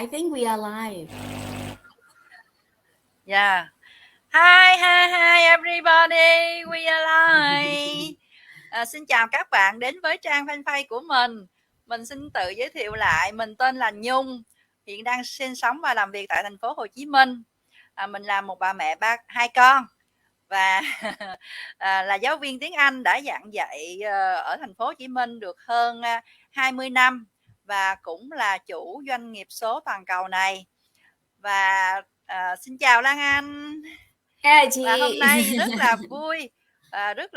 I think we are live. Yeah. Hi everybody, we are live. Xin chào các bạn đến với trang fanpage của mình. Mình xin tự giới thiệu lại, mình tên là Nhung, hiện đang sinh sống và làm việc tại thành phố Hồ Chí Minh. Mình là một bà mẹ hai con và là giáo viên tiếng Anh, đã giảng dạy ở thành phố Hồ Chí Minh được hơn 20 năm và cũng là chủ doanh nghiệp số toàn cầu này. Và xin chào Lan Anh. Chị. Và hôm nay rất là vui, rất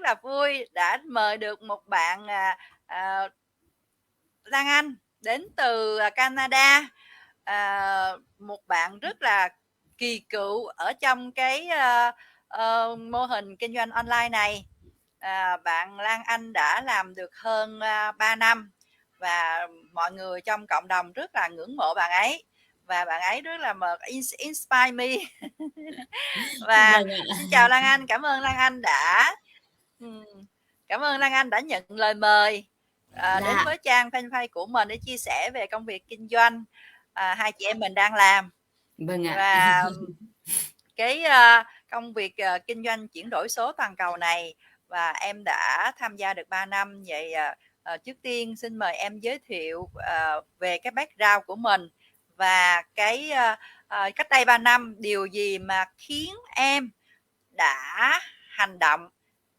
là vui đã mời được một bạn Lan Anh đến từ Canada, một bạn rất là kỳ cựu ở trong cái mô hình kinh doanh online này. Bạn Lan Anh đã làm được hơn 3 năm và mọi người trong cộng đồng rất là ngưỡng mộ bạn ấy, và bạn ấy rất là inspire me. Và Vâng ạ. xin chào Lan Anh, cảm ơn Lan Anh đã nhận lời mời đến Dạ. với trang fanpage của mình để chia sẻ về công việc kinh doanh hai chị em mình đang làm. Vâng ạ. Và cái công việc kinh doanh chuyển đổi số toàn cầu này, và em đã tham gia được 3 năm. Vậy trước tiên xin mời em giới thiệu về cái background của mình và cái cách đây 3 năm điều gì mà khiến em đã hành động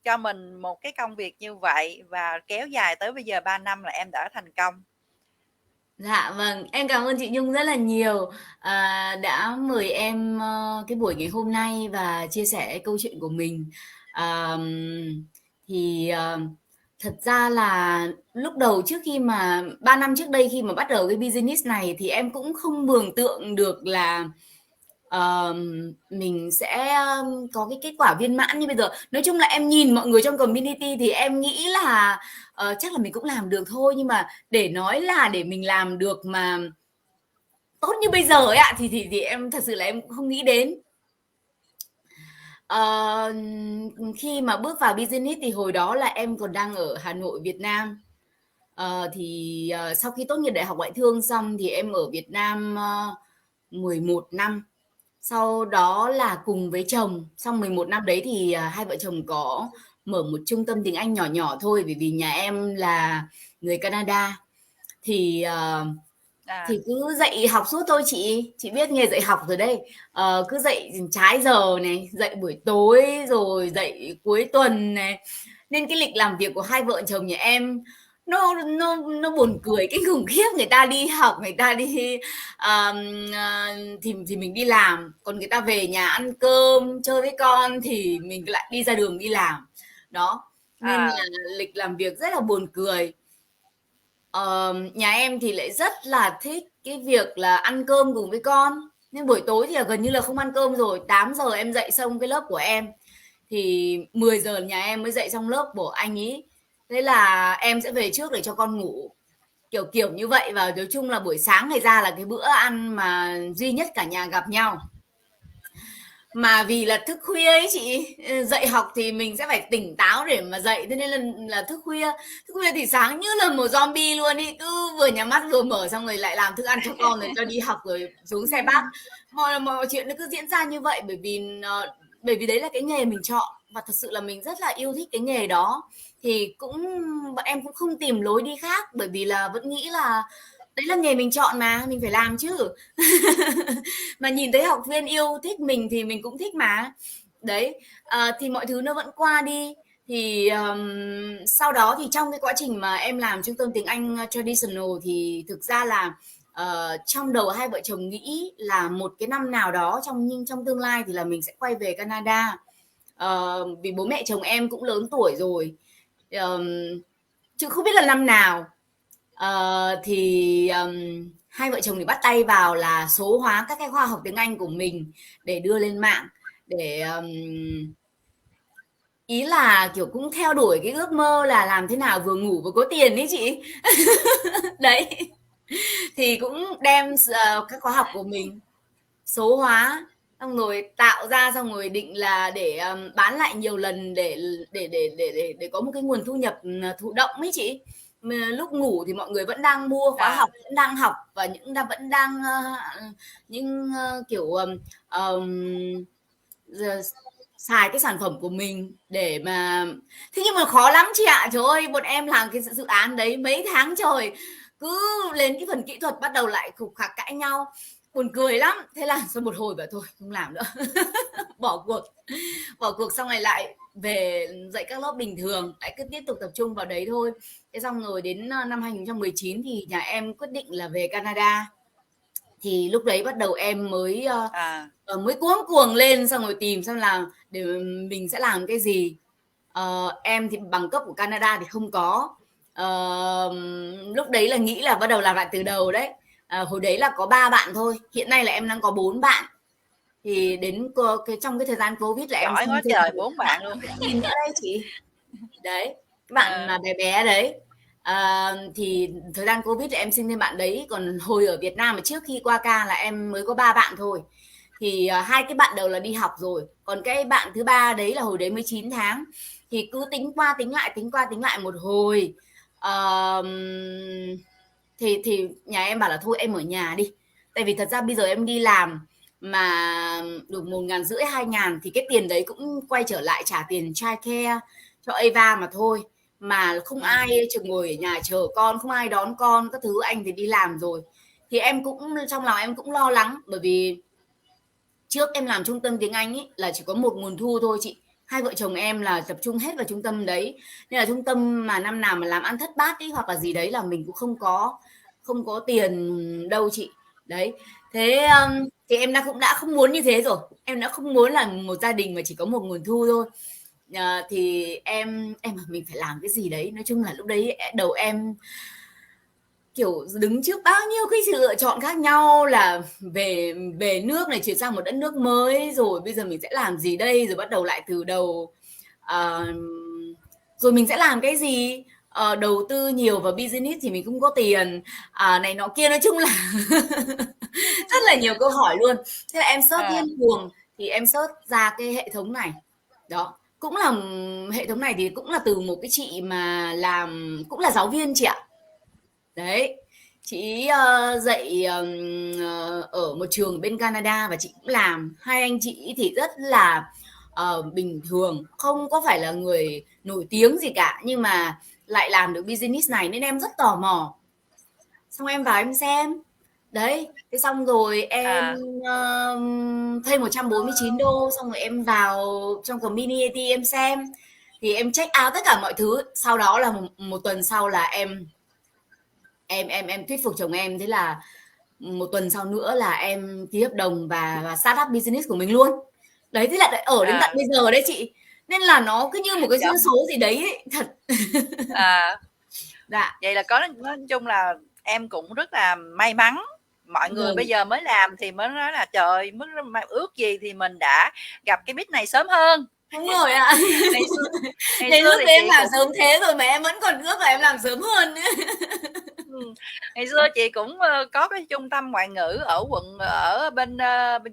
cho mình một cái công việc như vậy và kéo dài tới bây giờ 3 năm là em đã thành công. Dạ vâng, em cảm ơn chị Nhung rất là nhiều đã mời em cái buổi ngày hôm nay và chia sẻ câu chuyện của mình. À, thì thật ra là lúc đầu, trước khi mà 3 năm trước đây, khi mà bắt đầu cái business này, thì em cũng không mường tượng được là mình sẽ có cái kết quả viên mãn như bây giờ. Nói chung là em nhìn mọi người trong community thì em nghĩ là chắc là mình cũng làm được thôi, nhưng mà để nói là để mình làm được mà tốt như bây giờ ấy ạ, thì em thật sự là em cũng không nghĩ đến. Khi mà bước vào business thì hồi đó là em còn đang ở Hà Nội, Việt Nam. Sau khi tốt nghiệp đại học ngoại thương xong thì em ở Việt Nam 11 năm. Sau đó là cùng với chồng, xong 11 năm đấy thì hai vợ chồng có mở một trung tâm tiếng Anh nhỏ nhỏ thôi, bởi vì nhà em là người Canada. Thì cứ dạy học suốt thôi chị biết nghề dạy học rồi đây. Cứ dạy trái giờ này, dạy buổi tối rồi dạy cuối tuần này, nên cái lịch làm việc của hai vợ chồng nhà em nó buồn cười kinh khủng khiếp. Người ta đi học, người ta đi thì mình đi làm, còn người ta về nhà ăn cơm chơi với con thì mình lại đi ra đường đi làm đó, nên là lịch làm việc rất là buồn cười. Nhà em thì lại rất là thích cái việc là ăn cơm cùng với con, nên buổi tối thì là gần như là không ăn cơm rồi. 8 giờ em dậy xong cái lớp của em thì 10 giờ nhà em mới dậy xong lớp của anh ý, thế là em sẽ về trước để cho con ngủ, kiểu kiểu như vậy. Và nói chung là buổi sáng ngày ra là cái bữa ăn mà duy nhất cả nhà gặp nhau. Mà vì là thức khuya ấy chị, dạy học thì mình sẽ phải tỉnh táo để mà dạy, thế nên là thức khuya thì sáng như là một zombie luôn ý, cứ vừa nhắm mắt vừa mở, xong rồi lại làm thức ăn cho con rồi cho đi học rồi xuống xe bus. Mọi chuyện nó cứ diễn ra như vậy, bởi vì đấy là cái nghề mình chọn và thật sự là mình rất là yêu thích cái nghề đó. Thì bọn em cũng không tìm lối đi khác, bởi vì là vẫn nghĩ là đấy là nghề mình chọn mà mình phải làm chứ. Mà nhìn thấy học viên yêu thích mình thì mình cũng thích mà. Đấy, thì mọi thứ nó vẫn qua đi. Thì sau đó thì trong cái quá trình mà em làm trung tâm tiếng Anh traditional thì thực ra là trong đầu hai vợ chồng nghĩ là một cái năm nào đó trong tương lai thì là mình sẽ quay về Canada. Vì bố mẹ chồng em cũng lớn tuổi rồi, chứ không biết là năm nào. Hai vợ chồng thì bắt tay vào là số hóa các cái khoa học tiếng Anh của mình để đưa lên mạng, để ý là kiểu cũng theo đuổi cái ước mơ là làm thế nào vừa ngủ vừa có tiền đấy chị. Đấy, thì cũng đem các khóa học của mình số hóa, xong rồi tạo ra, xong rồi định là để bán lại nhiều lần để có một cái nguồn thu nhập thụ động ấy chị. lúc ngủ thì mọi người vẫn đang mua khóa học, vẫn đang học, và vẫn đang những kiểu xài cái sản phẩm của mình để mà, thế nhưng mà khó lắm chị ạ. Trời ơi, bọn em làm cái dự án đấy mấy tháng trời, cứ lên cái phần kỹ thuật bắt đầu lại khục khạc cãi nhau, buồn cười lắm. Thế là sau một hồi bảo thôi không làm nữa. Bỏ cuộc xong rồi lại về dạy các lớp bình thường, lại cứ tiếp tục tập trung vào đấy thôi. Thế xong rồi đến năm 2019 thì nhà em quyết định là về Canada. Thì lúc đấy bắt đầu em mới mới cuống cuồng lên, xong rồi tìm xem là để mình sẽ làm cái gì. Em thì bằng cấp của Canada thì không có. Lúc đấy là nghĩ là bắt đầu làm lại từ đầu đấy. Hồi đấy là có 3 bạn thôi, hiện nay là em đang có 4 bạn. Thì đến trong cái thời gian Covid là em giỏi quá trời, 4 bạn luôn. Nhìn nữa đây chị. Đấy, cái bạn mà bé bé đấy. Thì thời gian Covid thì em sinh thêm bạn đấy, còn hồi ở Việt Nam mà trước khi qua ca là em mới có 3 bạn thôi. Thì hai cái bạn đầu là đi học rồi, còn cái bạn thứ ba đấy là hồi đấy mới 9 tháng. Thì cứ tính qua tính lại một hồi. Thì nhà em bảo là thôi em ở nhà đi. Tại vì thật ra bây giờ em đi làm mà được 1.500 2.000 thì cái tiền đấy cũng quay trở lại trả tiền childcare cho Ava mà thôi, mà không ai chừng ngồi ở nhà chờ con, không ai đón con các thứ, anh thì đi làm rồi. Thì em cũng trong lòng em cũng lo lắng, bởi vì trước em làm trung tâm tiếng Anh ấy là chỉ có một nguồn thu thôi chị, hai vợ chồng em là tập trung hết vào trung tâm đấy, nên là trung tâm mà năm nào mà làm ăn thất bát ấy hoặc là gì đấy là mình cũng không có tiền đâu chị. Đấy, thế thì em cũng đã không muốn như thế rồi, em đã không muốn là một gia đình mà chỉ có một nguồn thu thôi. Thì em mà mình phải làm cái gì đấy. Nói chung là lúc đấy đầu em kiểu đứng trước bao nhiêu cái sự lựa chọn khác nhau, là về về nước này, chuyển sang một đất nước mới, rồi bây giờ mình sẽ làm gì đây, rồi bắt đầu lại từ đầu. Rồi mình sẽ làm cái gì, đầu tư nhiều vào business thì mình không có tiền, này nọ kia, nói chung là rất là nhiều câu hỏi luôn. Thế là em search điên cuồng, thì em search ra cái hệ thống này. Đó, cũng là hệ thống này thì cũng là từ một cái chị mà làm cũng là giáo viên chị ạ. Đấy, chị dạy ở một trường bên Canada, và chị cũng làm. Hai anh chị thì rất là bình thường, không có phải là người nổi tiếng gì cả, nhưng mà lại làm được business này nên em rất tò mò. Xong em vào em xem. Đấy, thế xong rồi em thuê 149 đô, xong rồi em vào trong community em xem. Thì em check out tất cả mọi thứ. Sau đó là một tuần sau là em thuyết phục chồng em, thế là một tuần sau nữa là em ký hợp đồng và start up business của mình luôn. Đấy, thế là ở đến tận bây giờ đấy chị, nên là nó cứ như một cái duyên số gì đấy ấy, thật. Dạ. Vậy là nói chung là em cũng rất là may mắn. Mọi người bây giờ mới làm thì mới nói là trời, mức ước gì thì mình đã gặp cái bit này sớm hơn. Đúng rồi ạ. Ngày xưa thì em làm sớm thế rồi mà em vẫn còn ước là em làm sớm hơn nữa. Ngày xưa chị cũng có cái trung tâm ngoại ngữ ở bên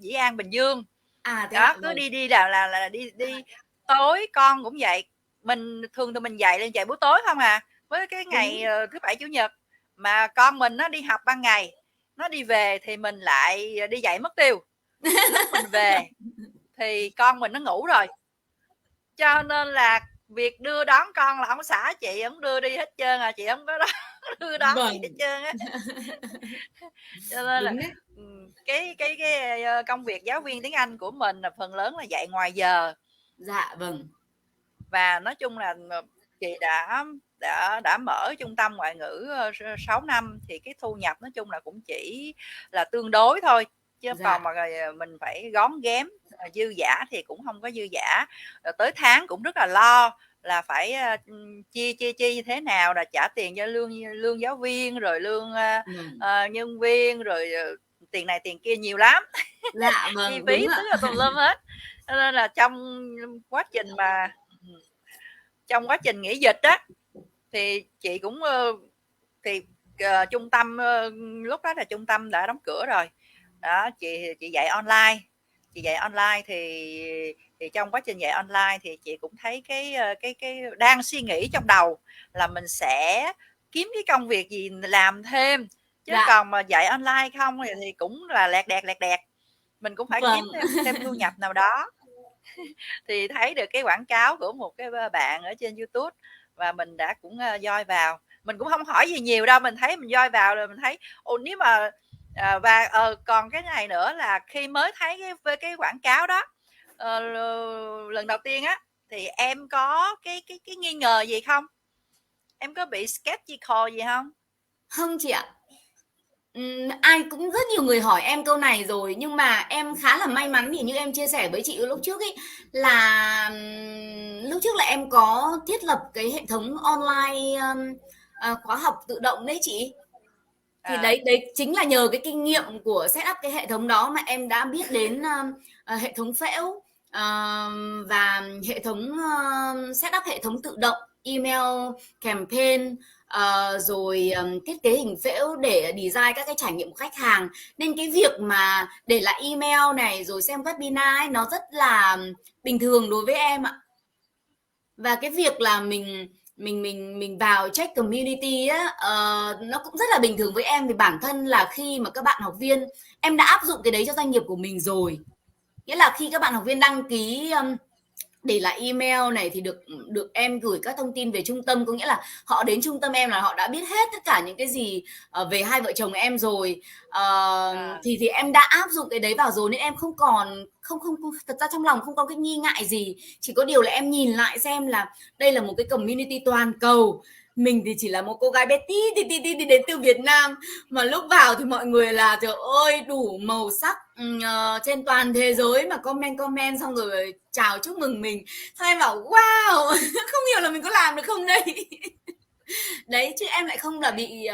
Dĩ An, Bình Dương. Đó, cứ đi là đi tối con cũng vậy. Mình thường thì mình dạy buổi tối không à, với cái ngày thứ Bảy Chủ nhật, mà con mình nó đi học ban ngày, nó đi về thì mình lại đi dạy mất tiêu. Lúc mình về thì con mình nó ngủ rồi, cho nên là việc đưa đón con là ông xã chị ông đưa đi hết trơn à, chị không có đó đưa đón gì hết trơn á. Cho nên là cái công việc giáo viên tiếng Anh của mình là phần lớn là dạy ngoài giờ. Dạ vâng. Và nói chung là chị đã mở trung tâm ngoại ngữ 6 năm thì cái thu nhập nói chung là cũng chỉ là tương đối thôi, chứ còn mà mình phải góm ghém, dư giả thì cũng không có dư giả. Rồi tới tháng cũng rất là lo là phải chia như thế nào, là trả tiền cho lương giáo viên, rồi lương nhân viên, rồi tiền này tiền kia nhiều lắm. Dạ vâng, chi phí tức là tùm lum hết. Nên là trong quá trình nghỉ dịch á thì chị cũng trung tâm lúc đó là trung tâm đã đóng cửa rồi đó. Chị dạy online thì trong quá trình dạy online thì chị cũng thấy cái đang suy nghĩ trong đầu là mình sẽ kiếm cái công việc gì làm thêm, chứ Dạ. còn mà dạy online không thì cũng là lẹt đẹt, mình cũng phải Vâng. kiếm thêm thu nhập nào đó. Thì thấy được cái quảng cáo của một cái bạn ở trên YouTube và mình đã cũng join vào, mình cũng không hỏi gì nhiều đâu, mình thấy mình join vào rồi mình thấy nếu mà và còn cái này nữa là khi mới thấy cái quảng cáo đó lần đầu tiên á, thì em có cái nghi ngờ gì không? Em có bị skeptical gì không? Không chị ạ. Ai cũng rất nhiều người hỏi em câu này rồi, nhưng mà em khá là may mắn thì như em chia sẻ với chị lúc trước ấy, là lúc trước là em có thiết lập cái hệ thống online, khóa học tự động đấy chị. Thì đấy đấy chính là nhờ cái kinh nghiệm của setup cái hệ thống đó mà em đã biết đến hệ thống phễu, và hệ thống setup hệ thống tự động email campaign, rồi thiết kế hình phễu để design các cái trải nghiệm của khách hàng. Nên cái việc mà để lại email này rồi xem webinar ấy, nó rất là bình thường đối với em ạ. Và cái việc là mình vào check community á, nó cũng rất là bình thường với em, vì bản thân là khi mà các bạn học viên, em đã áp dụng cái đấy cho doanh nghiệp của mình rồi. Nghĩa là khi các bạn học viên đăng ký để lại email này thì được được em gửi các thông tin về trung tâm, có nghĩa là họ đến trung tâm em là họ đã biết hết tất cả những cái gì về hai vợ chồng em rồi. Thì em đã áp dụng cái đấy vào rồi, nên em không còn không thật ra trong lòng không có cái nghi ngại gì, chỉ có điều là em nhìn lại xem là đây là một cái community toàn cầu, mình thì chỉ là một cô gái bé tí đến từ Việt Nam, mà lúc vào thì mọi người là trời ơi đủ màu sắc trên toàn thế giới, mà comment xong rồi chào chúc mừng mình. Thôi em bảo wow, không hiểu là mình có làm được không đây. Đấy, chứ em lại không là bị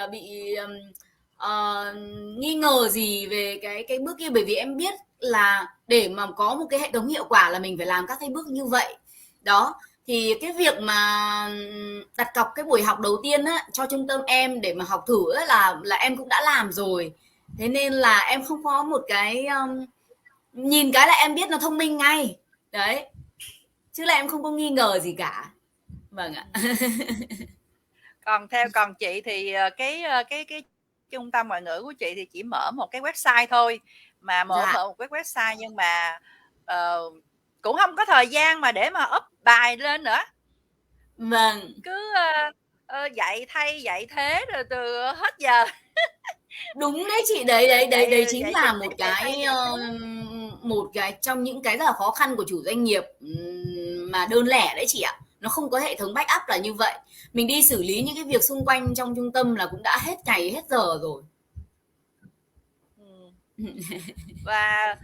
nghi ngờ gì về cái bước kia, bởi vì em biết là để mà có một cái hệ thống hiệu quả là mình phải làm các cái bước như vậy. Đó, thì cái việc mà đặt cọc cái buổi học đầu tiên á, cho trung tâm em để mà học thử á, là em cũng đã làm rồi. Thế nên là em không có một cái nhìn cái là em biết nó thông minh ngay. Đấy. Chứ là em không có nghi ngờ gì cả. Vâng ạ. Còn chị thì cái trung tâm ngoại ngữ của chị thì chỉ mở một cái website thôi, mà mở Dạ. một cái website nhưng mà cũng không có thời gian mà để mà up bài lên nữa. Vâng. Cứ dạy thay dạy thế rồi từ hết giờ. Đúng đấy chị, đấy chính Dạy là dạy thay dạy thế. một cái trong những cái rất là khó khăn của chủ doanh nghiệp mà đơn lẻ đấy chị ạ. Nó không có hệ thống backup là như vậy. Mình đi xử lý những cái việc xung quanh trong trung tâm là cũng đã hết ngày hết giờ rồi. Và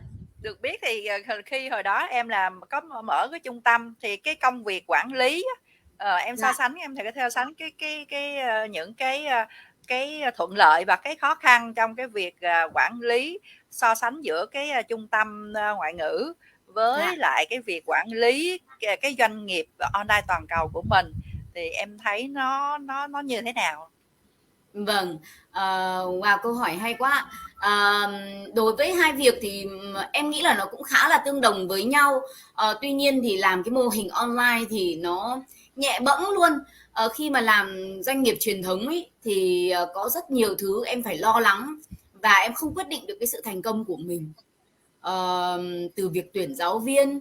được biết thì khi hồi đó em làm có mở cái trung tâm thì cái công việc quản lý em so Dạ. sánh, em thử theo sánh những cái thuận lợi và cái khó khăn trong cái việc quản lý, so sánh giữa cái trung tâm ngoại ngữ với Dạ. lại cái việc quản lý cái doanh nghiệp online toàn cầu của mình, thì em thấy nó như thế nào? Vâng, wow, câu hỏi hay quá. Đối với hai việc thì em nghĩ là nó cũng khá là tương đồng với nhau. Tuy nhiên thì làm cái mô hình online thì nó nhẹ bẫng luôn. Khi mà làm doanh nghiệp truyền thống ấy, thì có rất nhiều thứ em phải lo lắng và em không quyết định được cái sự thành công của mình. Từ việc tuyển giáo viên,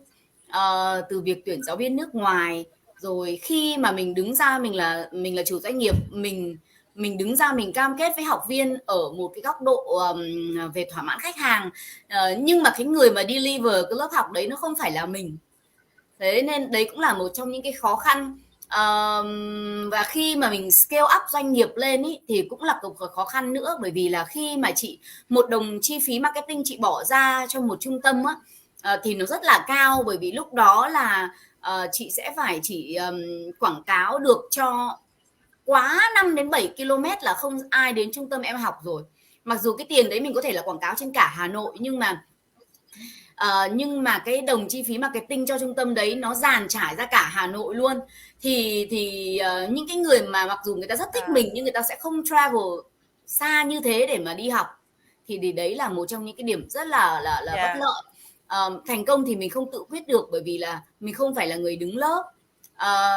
từ việc tuyển giáo viên nước ngoài, rồi khi mà mình đứng ra mình là chủ doanh nghiệp, mình đứng ra mình cam kết với học viên ở một cái góc độ về thỏa mãn khách hàng, nhưng mà cái người mà deliver cái lớp học đấy nó không phải là mình. Thế nên đấy cũng là một trong những cái khó khăn. Và khi mà mình scale up doanh nghiệp lên ý, thì cũng là một khó khăn nữa, bởi vì là khi mà một đồng chi phí marketing chị bỏ ra cho một trung tâm á, thì nó rất là cao, bởi vì lúc đó là chị sẽ phải quảng cáo được cho quá 5 đến 7 km là không ai đến trung tâm em học rồi. Mặc dù cái tiền đấy mình có thể là quảng cáo trên cả Hà Nội, nhưng mà cái đồng chi phí marketing cho trung tâm đấy nó dàn trải ra cả Hà Nội luôn. Thì những cái người mà mặc dù người ta rất thích mình nhưng người ta sẽ không travel xa như thế để mà đi học. Thì đấy là một trong những cái điểm rất là bất lợi. Thành công thì mình không tự quyết được, bởi vì là mình không phải là người đứng lớp.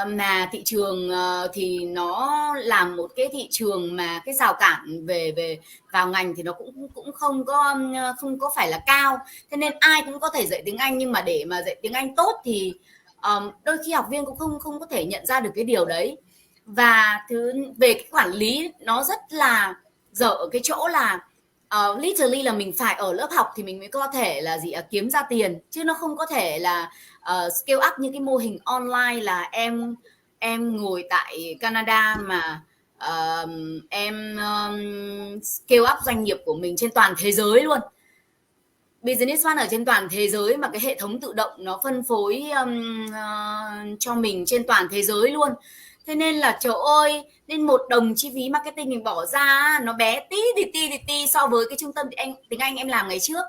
mà thị trường thì nó là một cái thị trường mà cái rào cản về về vào ngành thì nó cũng cũng không có phải là cao, thế nên ai cũng có thể dạy tiếng Anh, nhưng mà để mà dạy tiếng Anh tốt thì đôi khi học viên cũng không có thể nhận ra được cái điều đấy. Và về cái quản lý nó rất là dở ở cái chỗ là literally là mình phải ở lớp học thì mình mới có thể là kiếm ra tiền, chứ nó không có thể là scale up như cái mô hình online là em ngồi tại Canada mà em scale up doanh nghiệp của mình trên toàn thế giới luôn. Business One ở trên toàn thế giới mà cái hệ thống tự động nó phân phối cho mình trên toàn thế giới luôn. Thế nên là trời ơi, nên một đồng chi phí marketing mình bỏ ra nó bé tí tí so với cái trung tâm tiếng Anh em làm ngày trước.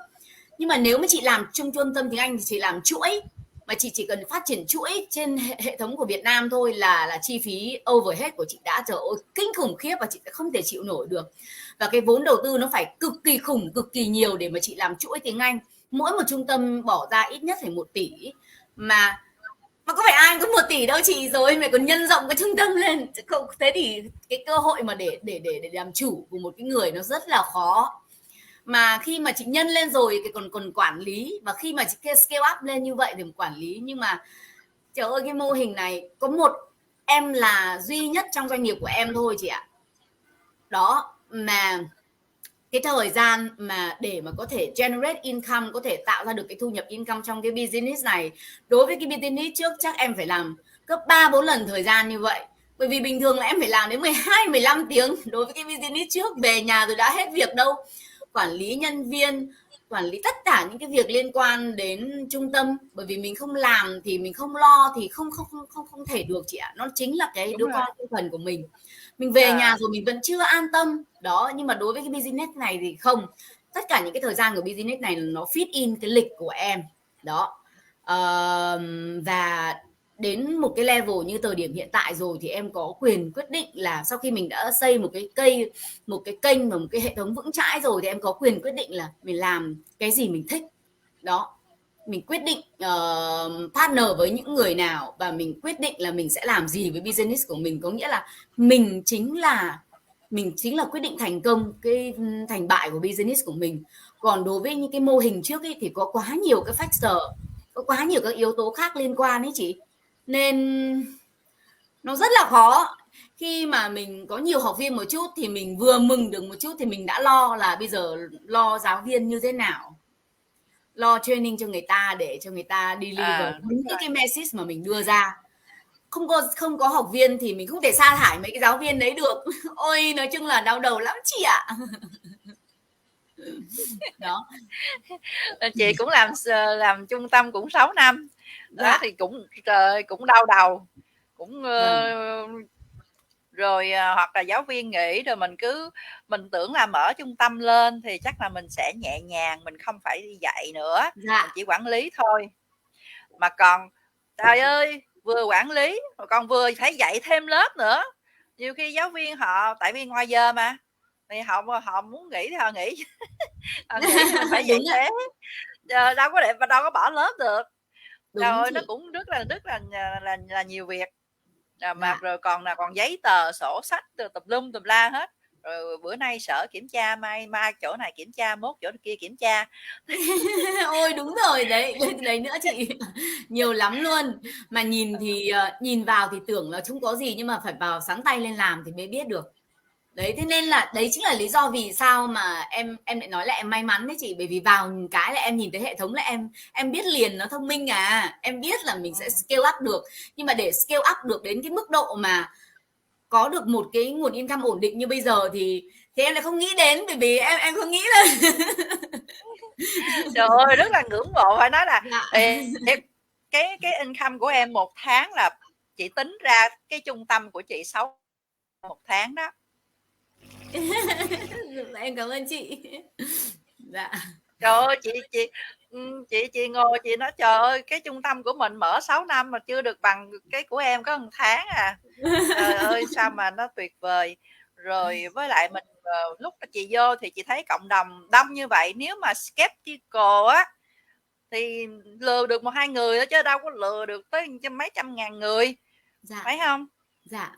Nhưng mà nếu mà chị làm trung tâm tiếng Anh thì chị làm chuỗi, mà chị chỉ cần phát triển chuỗi trên hệ thống của Việt Nam thôi là chi phí overhead của chị đã trời ơi kinh khủng khiếp và chị sẽ không thể chịu nổi được. Và cái vốn đầu tư nó phải cực kỳ khủng, cực kỳ nhiều để mà chị làm chuỗi tiếng Anh. Mỗi một trung tâm bỏ ra ít nhất phải 1 tỷ, mà có phải ai có 1 tỷ đâu chị, rồi mày còn nhân rộng cái trung tâm lên. Thế thì cái cơ hội mà để làm chủ của một cái người nó rất là khó. Mà khi mà chị nhân lên rồi thì còn quản lý, và khi mà chị scale up lên như vậy thì quản lý. Nhưng mà trời ơi, cái mô hình này có một em là duy nhất trong doanh nghiệp của em thôi chị ạ. Đó, mà cái thời gian mà để mà có thể generate income, có thể tạo ra được cái thu nhập income trong cái business này, đối với cái business trước chắc em phải làm gấp 3-4 lần thời gian như vậy. Bởi vì bình thường là em phải làm đến 12-15 tiếng đối với cái business trước, về nhà rồi đã hết việc đâu. Quản lý nhân viên, quản lý tất cả những cái việc liên quan đến trung tâm, bởi vì mình không làm thì mình không lo thì không thể được chị ạ. Nó chính là cái Đúng đứa rồi. con tinh thần của mình về nhà rồi mình vẫn chưa an tâm đó. Nhưng mà đối với cái business này thì không, tất cả những cái thời gian của business này nó fit in cái lịch của em đó. Và đến một cái level như thời điểm hiện tại rồi thì em có quyền quyết định là sau khi mình đã xây một cái kênh và một cái hệ thống vững chãi rồi thì em có quyền quyết định là mình làm cái gì mình thích đó. Mình quyết định partner với những người nào, và mình quyết định là mình sẽ làm gì với business của mình. Có nghĩa là mình chính là quyết định thành công cái thành bại của business của mình. Còn đối với những cái mô hình trước ấy, thì có quá nhiều cái factor, có quá nhiều các yếu tố khác liên quan ấy chị, nên nó rất là khó. Khi mà mình có nhiều học viên một chút thì mình vừa mừng được một chút thì mình đã lo là bây giờ lo giáo viên như thế nào, lo training cho người ta để cho người ta deliver đúng những cái message mà mình đưa ra. Không có học viên thì mình không thể sa thải mấy cái giáo viên đấy được. Ôi nói chung là đau đầu lắm chị ạ. Đó. Chị cũng làm trung tâm cũng 6 năm đó. Dạ. Thì cũng trời, cũng đau đầu cũng Vâng. rồi hoặc là giáo viên nghỉ rồi mình tưởng là mở trung tâm lên thì chắc là mình sẽ nhẹ nhàng, mình không phải đi dạy nữa, Dạ. mình chỉ quản lý thôi. Mà còn trời ơi, vừa quản lý mà còn vừa phải dạy thêm lớp nữa. Nhiều khi giáo viên họ tại vì ngoài giờ mà thì họ muốn nghỉ thì họ nghỉ. Họ nghỉ thì mình phải dạy Đúng ạ. thế. Đâu có bỏ lớp được. Trời Đúng ơi, nó chị. cũng rất là nhiều việc. Mà Dạ. rồi còn giấy tờ, sổ sách tùm lum tùm la hết. Rồi bữa nay sở kiểm tra, mai chỗ này kiểm tra, mốt chỗ kia kiểm tra. Ôi đúng rồi đấy, đấy nữa chị. Nhiều lắm luôn. Mà nhìn thì nhìn vào thì tưởng là không có gì, nhưng mà phải vào sáng tay lên làm thì mới biết được. Đấy, thế nên là đấy chính là lý do vì sao mà em lại nói là em may mắn đấy chị, bởi vì vào cái là em nhìn thấy hệ thống là em biết liền nó thông minh à, em biết là mình sẽ scale up được. Nhưng mà để scale up được đến cái mức độ mà có được một cái nguồn income ổn định như bây giờ thì em lại không nghĩ đến, bởi vì em không nghĩ là Trời ơi, rất là ngưỡng mộ, phải nói là dạ. cái income của em một tháng là chị tính ra cái trung tâm của chị 1 tháng đó. Em cảm ơn chị. Dạ. Trời ơi, chị ngồi chị nói trời ơi, cái trung tâm của mình mở 6 năm mà chưa được bằng cái của em có 1 tháng à. Trời ơi, sao mà nó tuyệt vời. Rồi với lại mình lúc mà chị vô thì chị thấy cộng đồng đông như vậy, nếu mà skeptical á thì lừa được 1-2 người thôi chứ đâu có lừa được tới mấy trăm ngàn người. Dạ, phải không? dạ,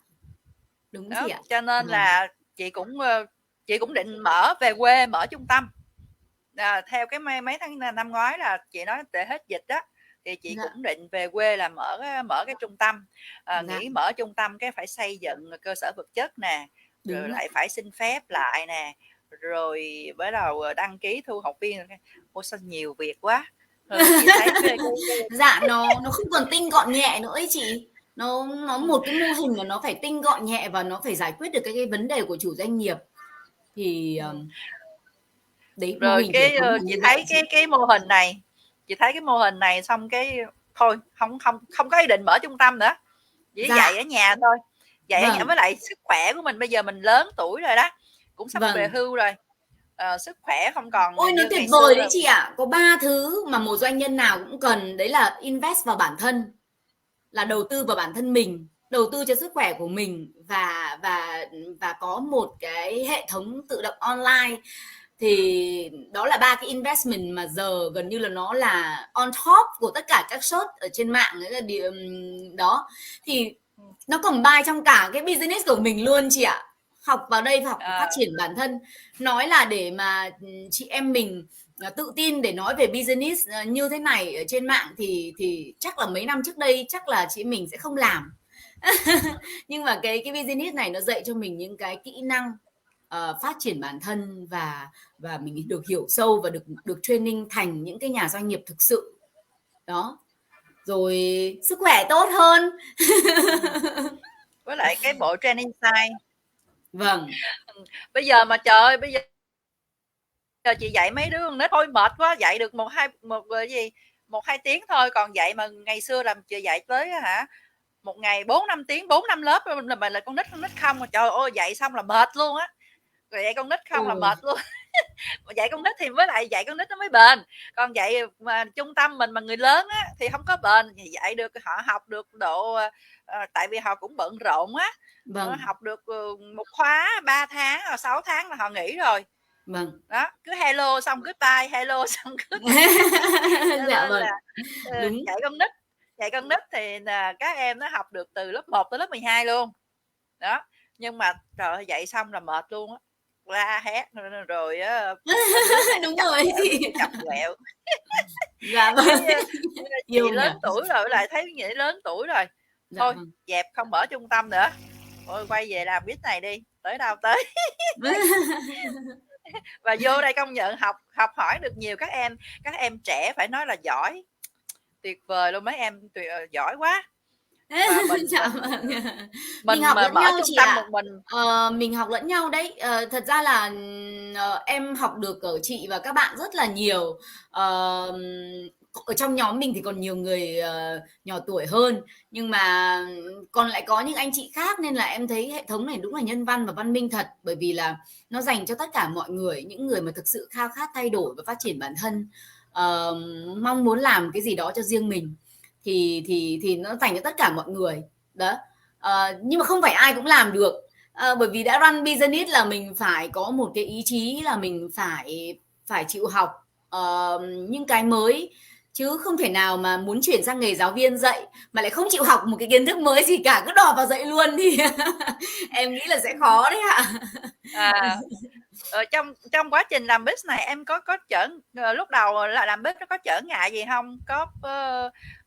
đúng chị Đó, ạ. cho nên Vâng, là chị cũng định về quê mở trung tâm. Theo cái mấy tháng năm ngoái là chị nói để hết dịch đó, thì chị dạ, cũng định về quê là mở cái trung tâm. dạ, Nghĩ mở trung tâm cái phải xây dựng cơ sở vật chất nè, rồi đúng ạ. lại phải xin phép lại nè, rồi bắt đầu đăng ký thu học viên. Ôi sao nhiều việc quá. Chị thấy Dạ, nó không còn tinh gọn nhẹ nữa ấy chị. Nó một cái mô hình mà nó phải tinh gọn nhẹ và nó phải giải quyết được cái vấn đề của chủ doanh nghiệp. Thì đấy, mô rồi hình truyền thống là chị như vậy thấy chị. cái mô hình này, xong cái thôi không có ý định mở trung tâm nữa, chỉ dạy Dạ, ở nhà thôi. Dạy ở nhà, vâng, với lại sức khỏe của mình bây giờ mình lớn tuổi rồi đó, cũng sắp về vâng. hưu rồi. Sức khỏe không còn Ôi, nó như tuyệt ngày vời xưa đấy là. chị ạ. Có 3 thứ mà một doanh nhân nào cũng cần, đấy là invest vào bản thân, là đầu tư vào bản thân mình, đầu tư cho sức khỏe của mình, và có một cái hệ thống tự động online. Thì đó là 3 cái investment mà giờ gần như là nó là on top của tất cả các shop ở trên mạng đấy, là đó. Thì nó combine trong cả cái business của mình luôn chị ạ. Học vào đây và học phát À, triển bản thân. Nói là để mà chị em mình tự tin để nói về business như thế này ở trên mạng thì chắc là mấy năm trước đây chắc là chị mình sẽ không làm. Nhưng mà cái business này nó dạy cho mình những cái kỹ năng phát triển bản thân, và mình được hiểu sâu và được được training thành những cái nhà doanh nghiệp thực sự đó, rồi sức khỏe tốt hơn. với lại cái bộ training sai. Vâng, Bây giờ mà trời ơi, bây giờ chị dạy mấy đứa con nít thôi mệt quá, dạy được một hai tiếng thôi, còn dạy mà ngày xưa làm chị dạy tới hả, một ngày 4 5 tiếng, 4 5 lớp là mình là con nít không mà trời ơi, dạy xong là mệt luôn á. Rồi dạy con nít không là ôi, mệt luôn. Dạy con nít thì với lại dạy con nít nó mới bền, còn dạy mà trung tâm mình mà người lớn á thì không có bền. Dạy được họ học được độ tại vì họ cũng bận rộn á, vâng, học được một khóa 3 tháng hoặc 6 tháng là họ nghỉ rồi. vâng. Đó, cứ hello xong cứ bye, hello xong cứ cho Dạ nên vâng, là đúng, dạy con nít thì là các em nó học được từ lớp 1 tới lớp 12 luôn. Đó, nhưng mà trời ơi, dạy xong là mệt luôn á, la hét rồi á, đứa này nó đúng chọc rồi ghẹo, đứa chị. kia chọc ghẹo. Dạ Cái vâng, chị yêu nhỉ. lớn tuổi rồi, lại thấy vậy lớn tuổi rồi, Dạ thôi vâng. dẹp không mở trung tâm nữa, thôi quay về làm business này đi, tới đâu tới. Và vô đây công nhận học học hỏi được nhiều. Các em trẻ phải nói là giỏi, tuyệt vời luôn, mấy em giỏi quá. Mà Dạ vâng. Mình mình học mà lẫn mở nhau trung chị tâm ạ. một mình. Mình học lẫn nhau đấy. Thật ra là em học được ở chị và các bạn rất là nhiều. Ở trong nhóm mình thì còn nhiều người nhỏ tuổi hơn, nhưng mà còn lại có những anh chị khác, nên là em thấy hệ thống này đúng là nhân văn và văn minh thật, bởi vì là nó dành cho tất cả mọi người, những người mà thực sự khao khát thay đổi và phát triển bản thân, mong muốn làm cái gì đó cho riêng mình, thì nó dành cho tất cả mọi người đó. Nhưng mà không phải ai cũng làm được, bởi vì đã run business là mình phải có một cái ý chí, là mình phải phải chịu học những cái mới, chứ không thể nào mà muốn chuyển sang nghề giáo viên dạy mà lại không chịu học một cái kiến thức mới gì cả, cứ đò vào dạy luôn thì em nghĩ là sẽ khó đấy ạ. À, trong trong quá trình làm bếp này em có lúc đầu là làm bếp nó có trở ngại gì không,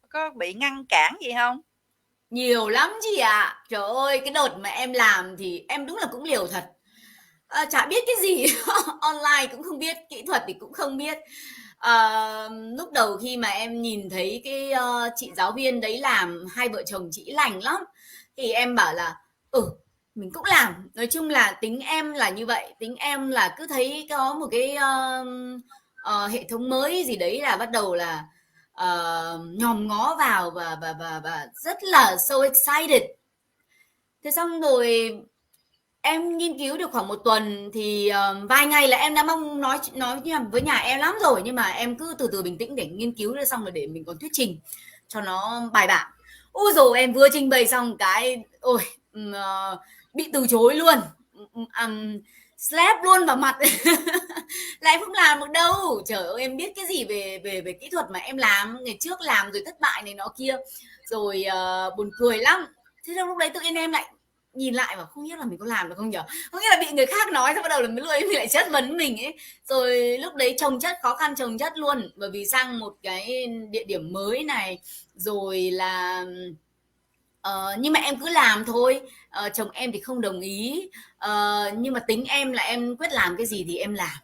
có bị ngăn cản gì không? Nhiều lắm chị ạ. Trời ơi, cái đợt mà em làm thì em đúng là cũng liều thật. Chả biết cái gì, online cũng không biết, kỹ thuật thì cũng không biết. Lúc đầu khi mà em nhìn thấy cái chị giáo viên đấy làm, hai vợ chồng chị lành lắm, thì em bảo là mình cũng làm. Nói chung là tính em là như vậy, tính em là cứ thấy có một cái hệ thống mới gì đấy là bắt đầu là nhòm ngó vào, và rất là so excited. Thế xong rồi em nghiên cứu được khoảng một tuần thì vài ngày là em đã mong nói với nhà em lắm rồi, nhưng mà em cứ từ từ bình tĩnh để nghiên cứu ra, xong rồi để mình còn thuyết trình cho nó bài bản. Ôi rồi em vừa trình bày xong cái ôi, bị từ chối luôn, slap luôn vào mặt. Là em không làm được đâu, trời ơi, em biết cái gì về về về kỹ thuật mà em làm ngày trước, làm rồi thất bại này nọ kia, rồi buồn cười lắm. Thế xong lúc đấy tự nhiên em lại nhìn lại và không biết là mình có làm được không nhở, có nghĩa là bị người khác nói xong bắt đầu là mới lười, mình lại chất vấn mình ấy, rồi lúc đấy chồng chất, khó khăn chồng chất luôn, bởi vì sang một cái địa điểm mới này, rồi là nhưng mà em cứ làm thôi. Chồng em thì không đồng ý, nhưng mà tính em là em quyết làm cái gì thì em làm.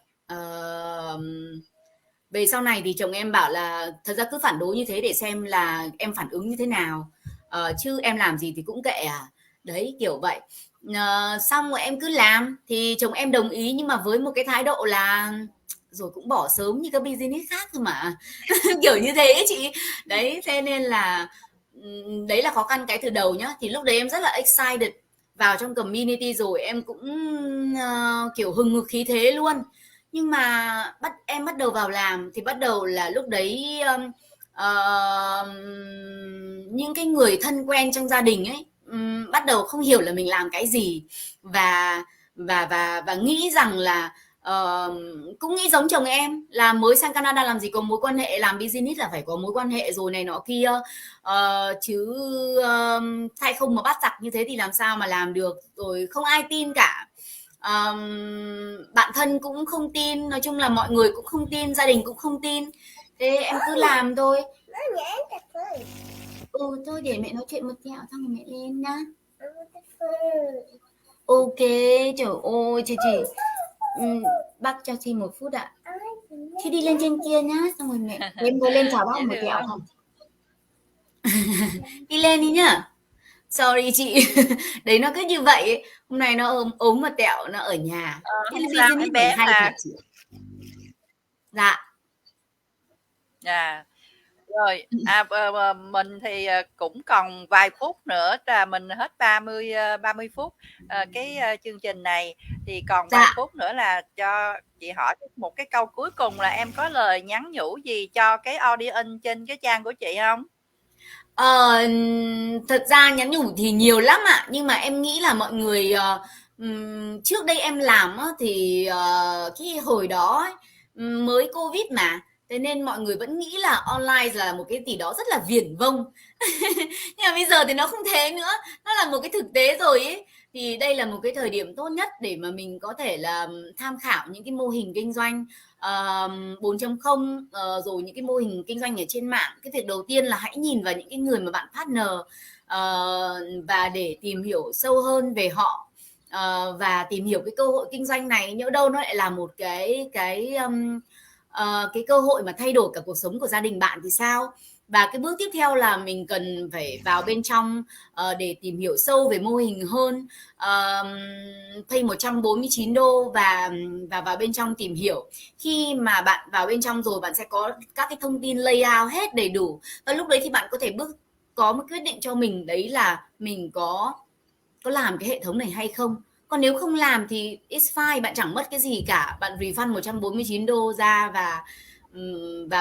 Về sau này thì chồng em bảo là thật ra cứ phản đối như thế để xem là em phản ứng như thế nào, chứ em làm gì thì cũng kệ à, đấy kiểu vậy. Xong rồi em cứ làm thì chồng em đồng ý, nhưng mà với một cái thái độ là rồi cũng bỏ sớm như các business khác thôi mà. Kiểu như thế ấy chị. Đấy, thế nên là đấy là khó khăn cái từ đầu nhá. Thì lúc đấy em rất là excited vào trong community rồi em cũng kiểu hừng hực khí thế luôn. Nhưng mà em bắt đầu vào làm thì bắt đầu là lúc đấy uh, những cái người thân quen trong gia đình ấy bắt đầu không hiểu là mình làm cái gì, và và nghĩ rằng là cũng nghĩ giống chồng em là mới sang Canada làm gì có mối quan hệ, làm business là phải có mối quan hệ rồi này nọ kia, chứ thay không mà bắt giặc như thế thì làm sao mà làm được, rồi không ai tin cả. Bạn thân cũng không tin, nói chung là mọi người cũng không tin, gia đình cũng không tin, thế em cứ làm thôi. Thôi để mẹ nói chuyện một tẹo xong rồi mẹ lên nhá. Ok, trời ơi chị bác cho chị 1 phút ạ. Chị đi lên trên kia nhá, xong rồi mẹ em vừa lên chào bác một tẹo không? Đi lên đi nhá. Sorry chị. Đấy nó cứ như vậy ấy. Hôm nay nó ốm mà tẹo nó ở nhà. Thế Không là sao em business này bé hay mà. thật chị. Dạ. Dạ. Rồi, mình thì cũng còn vài phút nữa là mình hết 30 phút cái chương trình này, thì còn vài Dạ. phút nữa là cho chị hỏi một cái câu cuối cùng là em có lời nhắn nhủ gì cho cái audience trên cái trang của chị không? Thật ra nhắn nhủ thì nhiều lắm ạ, nhưng mà em nghĩ là mọi người trước đây em làm á, thì cái hồi đó ấy, mới Covid mà, thế nên mọi người vẫn nghĩ là online là một cái gì đó rất là viển vông. Nhưng mà bây giờ thì nó không thế nữa, nó là một cái thực tế rồi ấy. Thì đây là một cái thời điểm tốt nhất để mà mình có thể là tham khảo những cái mô hình kinh doanh 4.0, rồi những cái mô hình kinh doanh ở trên mạng. Cái việc đầu tiên là hãy nhìn vào những cái người mà bạn partner, và để tìm hiểu sâu hơn về họ, và tìm hiểu cái cơ hội kinh doanh này, nhỡ đâu nó lại là một cái cơ hội mà thay đổi cả cuộc sống của gia đình bạn thì sao. Và cái bước tiếp theo là mình cần phải vào bên trong để tìm hiểu sâu về mô hình hơn, pay 149 đô và vào bên trong tìm hiểu. Khi mà bạn vào bên trong rồi bạn sẽ có các cái thông tin layout hết đầy đủ, và lúc đấy thì bạn có thể có một quyết định cho mình, đấy là mình có làm cái hệ thống này hay không. Còn nếu không làm thì it's fine, bạn chẳng mất cái gì cả, bạn refund 149 đô ra và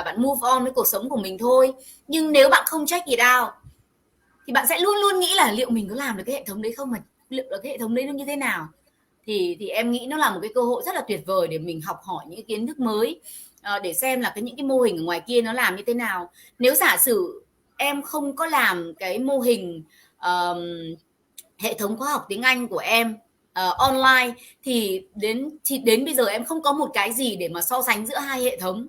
bạn move on với cuộc sống của mình thôi. Nhưng nếu bạn không check it out thì bạn sẽ luôn luôn nghĩ là liệu mình có làm được cái hệ thống đấy không, mà liệu là cái hệ thống đấy nó như thế nào. Thì em nghĩ nó là một cái cơ hội rất là tuyệt vời để mình học hỏi những cái kiến thức mới, để xem là những cái mô hình ở ngoài kia nó làm như thế nào. Nếu giả sử em không có làm cái mô hình hệ thống khóa học tiếng Anh của em online thì đến bây giờ em không có một cái gì để mà so sánh giữa hai hệ thống.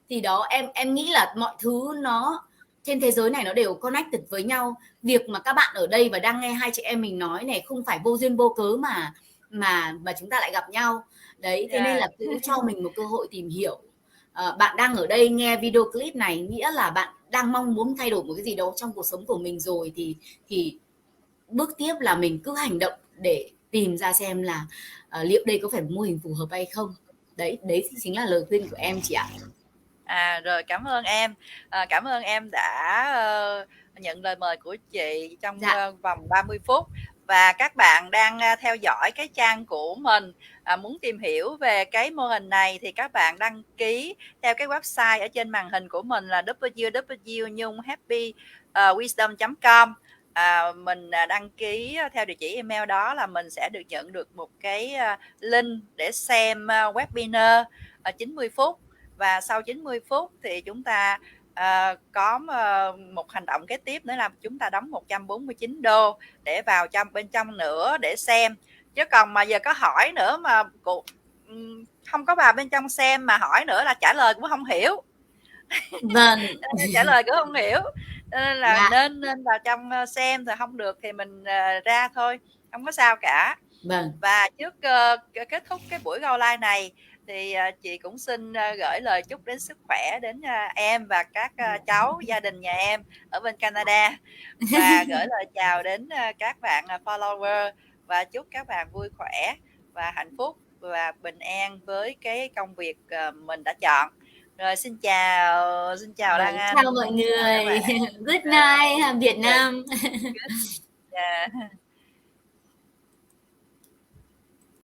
Thì đó, em nghĩ là mọi thứ nó trên thế giới này nó đều connected với nhau. Việc mà các bạn ở đây và đang nghe hai chị em mình nói này không phải vô duyên vô cớ mà chúng ta lại gặp nhau. Đấy, thế nên là cứ cho mình một cơ hội tìm hiểu. Bạn đang ở đây nghe video clip này nghĩa là bạn đang mong muốn thay đổi một cái gì đó trong cuộc sống của mình rồi, thì bước tiếp là mình cứ hành động để tìm ra xem là liệu đây có phải mô hình phù hợp hay không. Đấy chính là lời khuyên của em chị ạ. Rồi cảm ơn em. Cảm ơn em đã nhận lời mời của chị trong Dạ. vòng 30 phút. Và các bạn đang theo dõi cái trang của mình, muốn tìm hiểu về cái mô hình này thì các bạn đăng ký theo cái website ở trên màn hình của mình là www.nhunghhappywisdom.com. Mình đăng ký theo địa chỉ email đó là mình sẽ được nhận được một cái link để xem webinar 90 phút. Và sau 90 phút thì chúng ta có một hành động kế tiếp nữa là chúng ta đóng 149 đô để vào bên trong nữa để xem. Chứ còn mà giờ có hỏi nữa mà không có vào bên trong xem mà hỏi nữa là trả lời cũng không hiểu. Vâng. Trả lời cũng không hiểu, nên là Dạ. nên vào trong xem, rồi không được thì mình ra thôi, không có sao cả. Vâng. Và trước kết thúc cái buổi go live này thì chị cũng xin gửi lời chúc đến sức khỏe đến em và các cháu gia đình nhà em ở bên Canada, và gửi lời chào đến các bạn follower, và chúc các bạn vui khỏe và hạnh phúc và bình an với cái công việc mình đã chọn. Rồi xin chào Lan Anh. Chào mọi Chào các người. bạn. Good night Việt Nam. Yeah.